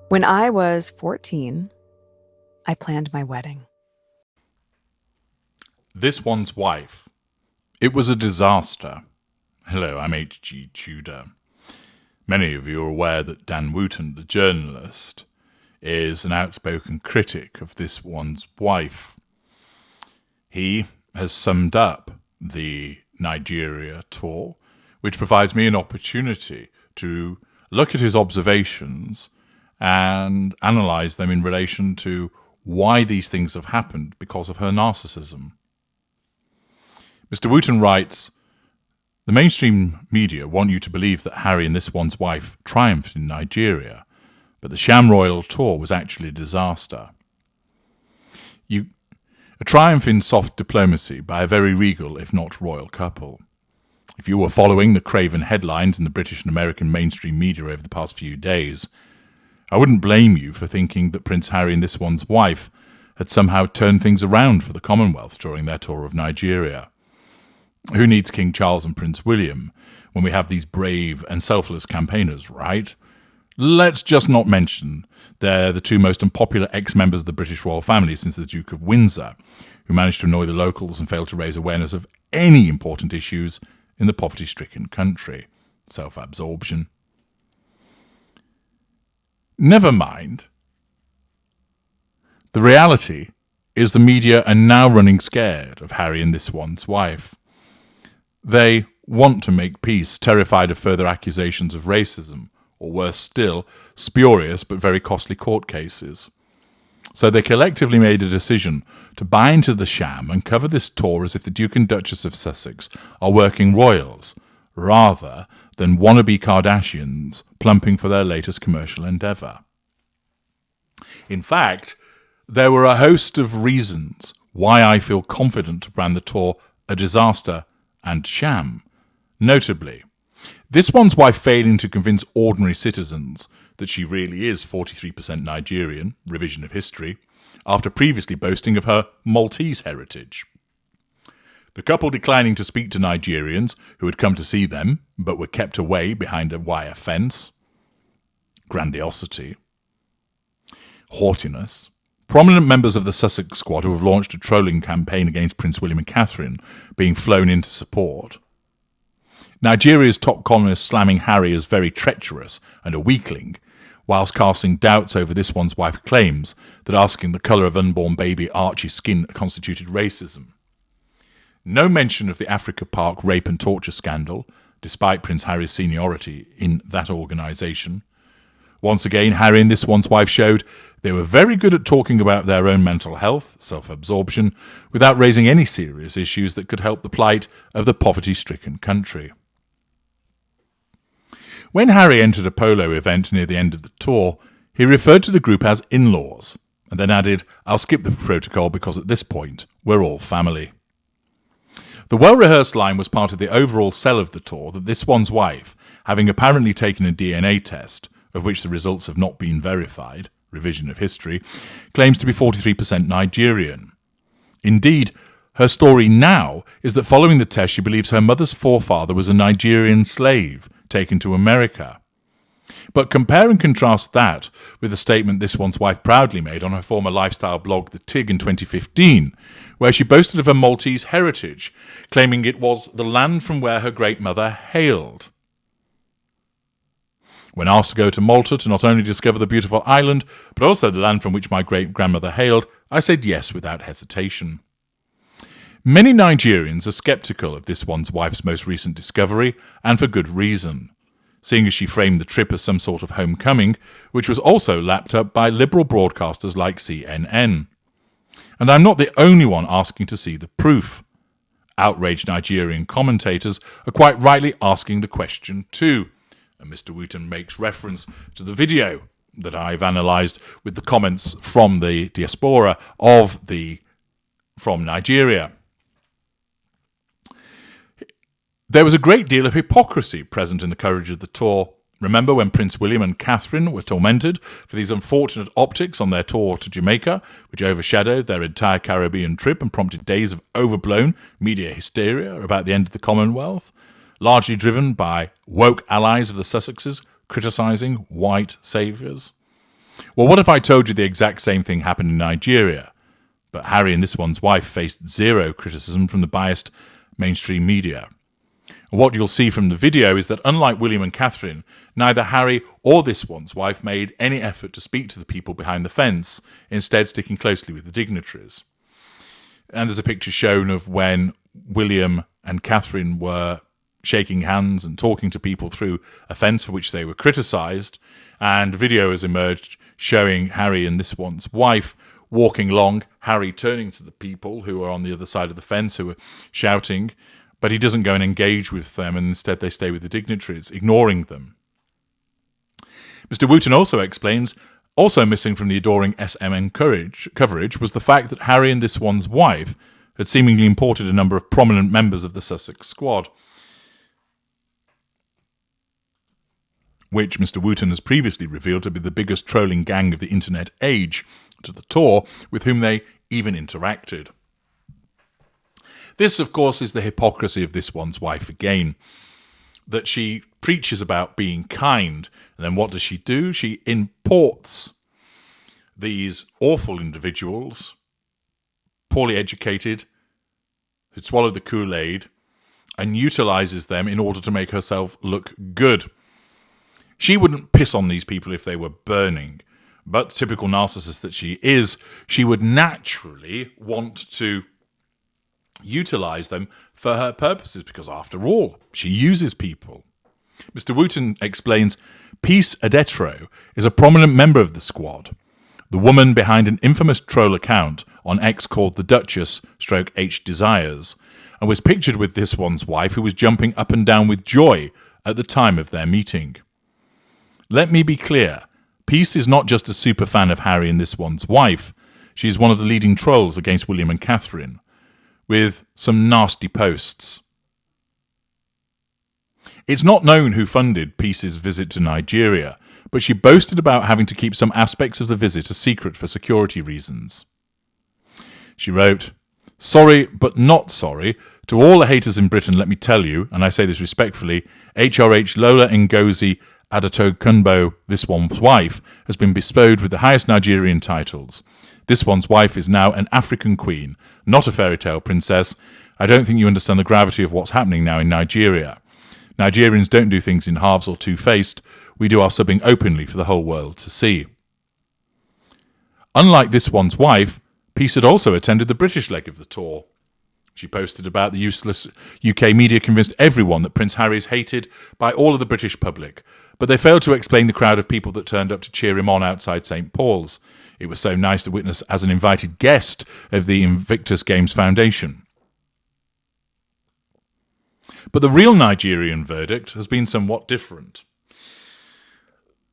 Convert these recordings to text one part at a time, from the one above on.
When I was 14, I planned my wedding. This One's Wife. It was a disaster. Hello, I'm H.G. Tudor. Many of you are aware that Dan Wooten, the journalist, is an outspoken critic of This One's Wife. He has summed up the Nigeria tour, which provides me an opportunity to look at his observations and analyse them in relation to why these things have happened because of her narcissism. Mr. Wooten writes, "The mainstream media want you to believe that Harry and This One's Wife triumphed in Nigeria, but the sham royal tour was actually a disaster. A triumph in soft diplomacy by a very regal, if not royal couple. If you were following the craven headlines in the British and American mainstream media over the past few days, I wouldn't blame you for thinking that Prince Harry and This One's Wife had somehow turned things around for the Commonwealth during their tour of Nigeria. Who needs King Charles and Prince William when we have these brave and selfless campaigners, right? Let's just not mention they're the two most unpopular ex-members of the British royal family since the Duke of Windsor, who managed to annoy the locals and failed to raise awareness of any important issues in the poverty-stricken country. Self-absorption. Never mind. The reality is the media are now running scared of Harry and This One's Wife. They want to make peace, terrified of further accusations of racism, or worse still, spurious but very costly court cases. So they collectively made a decision to buy into the sham and cover this tour as if the Duke and Duchess of Sussex are working royals, rather than wannabe Kardashians plumping for their latest commercial endeavour. In fact, there were a host of reasons why I feel confident to brand the tour a disaster and sham. Notably, This One's Wife failing to convince ordinary citizens that she really is 43% Nigerian, revision of history, after previously boasting of her Maltese heritage. The couple declining to speak to Nigerians who had come to see them, but were kept away behind a wire fence. Grandiosity. Haughtiness. Prominent members of the Sussex Squad who have launched a trolling campaign against Prince William and Catherine being flown in to support. Nigeria's top columnist slamming Harry as very treacherous and a weakling, whilst casting doubts over This One's Wife claims that asking the colour of unborn baby Archie's skin constituted racism. No mention of the Africa Park rape and torture scandal, despite Prince Harry's seniority in that organisation. Once again, Harry and This One's Wife showed they were very good at talking about their own mental health, self-absorption, without raising any serious issues that could help the plight of the poverty-stricken country. When Harry entered a polo event near the end of the tour, he referred to the group as in-laws, and then added, "I'll skip the protocol because at this point, we're all family." The well-rehearsed line was part of the overall sell of the tour that This One's Wife, having apparently taken a DNA test, of which the results have not been verified, revision of history, claims to be 43% Nigerian. Indeed, her story now is that following the test she believes her mother's forefather was a Nigerian slave taken to America. But compare and contrast that with the statement This One's Wife proudly made on her former lifestyle blog, The Tig, in 2015, where she boasted of her Maltese heritage, claiming it was the land from where her great-mother hailed. When asked to go to Malta to not only discover the beautiful island, but also the land from which my great-grandmother hailed, I said yes without hesitation. Many Nigerians are sceptical of This One's Wife's most recent discovery, and for good reason, seeing as she framed the trip as some sort of homecoming, which was also lapped up by liberal broadcasters like CNN. And I'm not the only one asking to see the proof. Outraged Nigerian commentators are quite rightly asking the question too, and Mr. Wooten makes reference to the video that I've analysed with the comments from the diaspora from Nigeria. There was a great deal of hypocrisy present in the coverage of the tour. Remember when Prince William and Catherine were tormented for these unfortunate optics on their tour to Jamaica, which overshadowed their entire Caribbean trip and prompted days of overblown media hysteria about the end of the Commonwealth, largely driven by woke allies of the Sussexes criticising white saviours? Well, what if I told you the exact same thing happened in Nigeria, but Harry and this one's wife faced zero criticism from the biased mainstream media? What you'll see from the video is that unlike William and Catherine, neither Harry or this one's wife made any effort to speak to the people behind the fence, instead sticking closely with the dignitaries. And there's a picture shown of when William and Catherine were shaking hands and talking to people through a fence for which they were criticised, and video has emerged showing Harry and this one's wife walking along, Harry turning to the people who are on the other side of the fence who are shouting, but he doesn't go and engage with them, and instead they stay with the dignitaries, ignoring them. Mr. Wooten also explains, also missing from the adoring SMN coverage was the fact that Harry and this one's wife had seemingly imported a number of prominent members of the Sussex Squad, which Mr. Wooten has previously revealed to be the biggest trolling gang of the internet age, to the tour, with whom they even interacted. This, of course, is the hypocrisy of this one's wife again, that she preaches about being kind, and then what does she do? She imports these awful individuals, poorly educated, who swallowed the Kool-Aid, and utilises them in order to make herself look good. She wouldn't piss on these people if they were burning, but typical narcissist that she is, she would naturally want to utilise them for her purposes, because after all, she uses people. Mr. Wooten explains, Peace Adetro is a prominent member of the squad, the woman behind an infamous troll account on X called the Duchess /H Desires, and was pictured with this one's wife, who was jumping up and down with joy at the time of their meeting. Let me be clear, Peace is not just a super fan of Harry and this one's wife, she is one of the leading trolls against William and Catherine, with some nasty posts. It's not known who funded Peace's visit to Nigeria, but she boasted about having to keep some aspects of the visit a secret for security reasons. She wrote, Sorry, but not sorry. To all the haters in Britain, let me tell you, and I say this respectfully, HRH Lola Ngozi Adetokunbo, this one's wife, has been bestowed with the highest Nigerian titles. This one's wife is now an African queen, not a fairy tale princess. I don't think you understand the gravity of what's happening now in Nigeria. Nigerians don't do things in halves or two-faced. We do our subbing openly for the whole world to see. Unlike this one's wife, Peace had also attended the British leg of the tour. She posted about the useless UK media convinced everyone that Prince Harry is hated by all of the British public, but they failed to explain the crowd of people that turned up to cheer him on outside St. Paul's. It was so nice to witness as an invited guest of the Invictus Games Foundation. But the real Nigerian verdict has been somewhat different.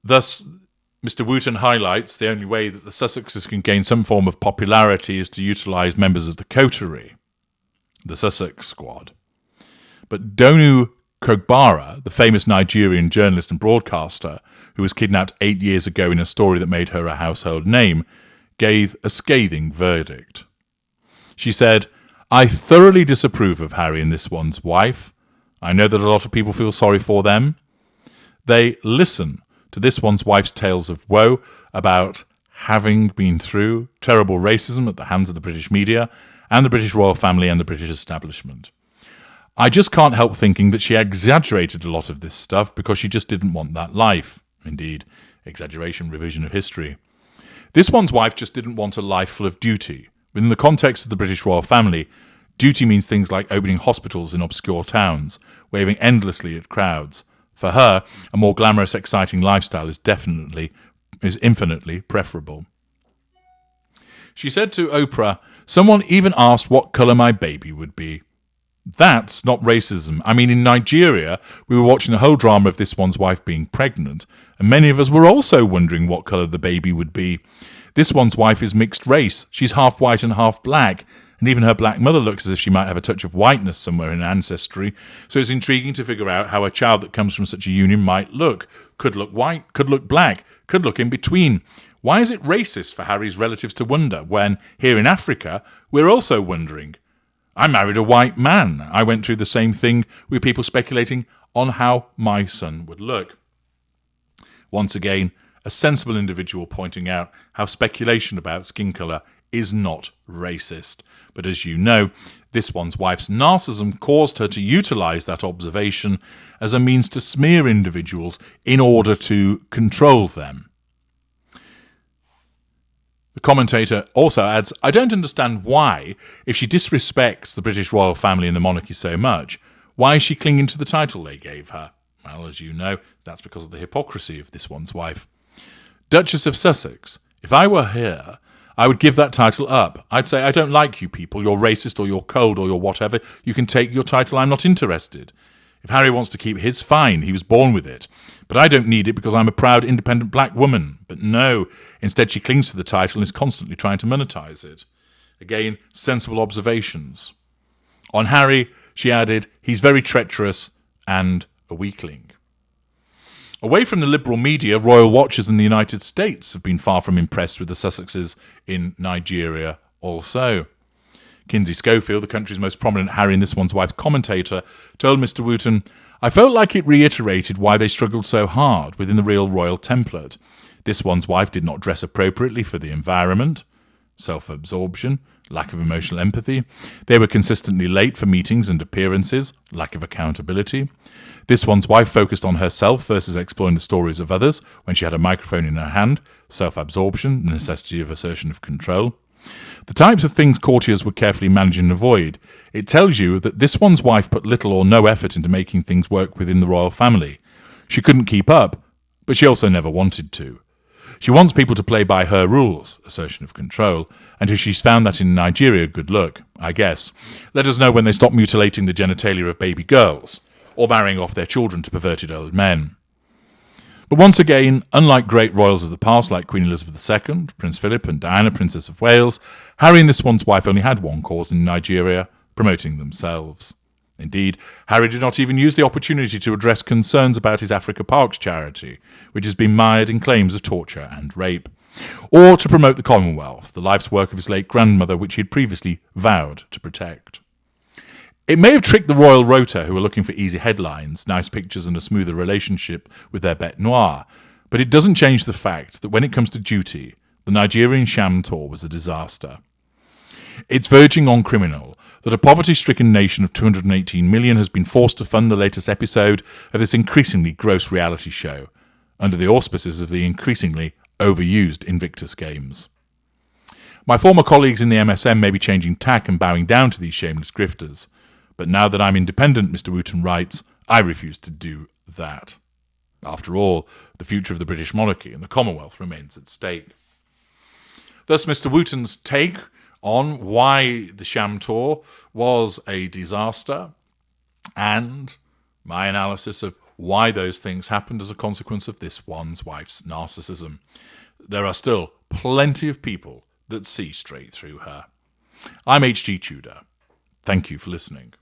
Thus, Mr. Wooten highlights the only way that the Sussexes can gain some form of popularity is to utilise members of the coterie, the Sussex Squad. But Donu Kogbara, the famous Nigerian journalist and broadcaster who was kidnapped 8 years ago in a story that made her a household name, gave a scathing verdict. She said, I thoroughly disapprove of Harry and this one's wife. I know that a lot of people feel sorry for them. They listen to this one's wife's tales of woe about having been through terrible racism at the hands of the British media and the British royal family and the British establishment. I just can't help thinking that she exaggerated a lot of this stuff because she just didn't want that life. Indeed, exaggeration, revision of history. This one's wife just didn't want a life full of duty. Within the context of the British royal family, duty means things like opening hospitals in obscure towns, waving endlessly at crowds. For her, a more glamorous, exciting lifestyle is infinitely preferable. She said to Oprah, someone even asked what colour my baby would be. That's not racism. I mean, in Nigeria, we were watching the whole drama of this one's wife being pregnant, and many of us were also wondering what colour the baby would be. This one's wife is mixed race. She's half white and half black, and even her black mother looks as if she might have a touch of whiteness somewhere in ancestry, so it's intriguing to figure out how a child that comes from such a union might look. Could look white, could look black, could look in between. Why is it racist for Harry's relatives to wonder when, here in Africa, we're also wondering? I married a white man. I went through the same thing with people speculating on how my son would look. Once again, a sensible individual pointing out how speculation about skin colour is not racist. But as you know, this one's wife's narcissism caused her to utilise that observation as a means to smear individuals in order to control them. The commentator also adds, I don't understand why, if she disrespects the British royal family and the monarchy so much, why is she clinging to the title they gave her? Well, as you know, that's because of the hypocrisy of this one's wife. Duchess of Sussex. If I were here, I would give that title up. I'd say, I don't like you people. You're racist or you're cold or you're whatever. You can take your title. I'm not interested. If Harry wants to keep his, fine. He was born with it. But I don't need it because I'm a proud, independent black woman. But no, instead she clings to the title and is constantly trying to monetize it. Again, sensible observations. On Harry, she added, he's very treacherous and a weakling. Away from the liberal media, royal watchers in the United States have been far from impressed with the Sussexes in Nigeria also. Kinsey Schofield, the country's most prominent Harry and this one's wife commentator, told Mr. Wooten, I felt like it reiterated why they struggled so hard within the real royal template. This one's wife did not dress appropriately for the environment, self-absorption, lack of emotional empathy. They were consistently late for meetings and appearances, lack of accountability. This one's wife focused on herself versus exploring the stories of others when she had a microphone in her hand, self-absorption, the necessity of assertion of control. The types of things courtiers would carefully manage and avoid. It tells you that this one's wife put little or no effort into making things work within the royal family. She couldn't keep up, but she also never wanted to. She wants people to play by her rules, assertion of control, and if she's found that in Nigeria, good luck, I guess. Let us know when they stop mutilating the genitalia of baby girls, or marrying off their children to perverted old men. But once again, unlike great royals of the past like Queen Elizabeth II, Prince Philip and Diana, Princess of Wales, Harry and this one's wife only had one cause in Nigeria, promoting themselves. Indeed, Harry did not even use the opportunity to address concerns about his Africa Parks charity, which has been mired in claims of torture and rape, or to promote the Commonwealth, the life's work of his late grandmother, which he had previously vowed to protect. It may have tricked the royal rota who were looking for easy headlines, nice pictures and a smoother relationship with their bête noire, but it doesn't change the fact that when it comes to duty, the Nigerian sham tour was a disaster. It's verging on criminal that a poverty-stricken nation of 218 million has been forced to fund the latest episode of this increasingly gross reality show, under the auspices of the increasingly overused Invictus Games. My former colleagues in the MSM may be changing tack and bowing down to these shameless grifters, but now that I'm independent, Mr. Wooten writes, I refuse to do that. After all, the future of the British monarchy and the Commonwealth remains at stake. Thus, Mr. Wooten's take on why the sham tour was a disaster and my analysis of why those things happened as a consequence of this one's wife's narcissism. There are still plenty of people that see straight through her. I'm H.G. Tudor. Thank you for listening.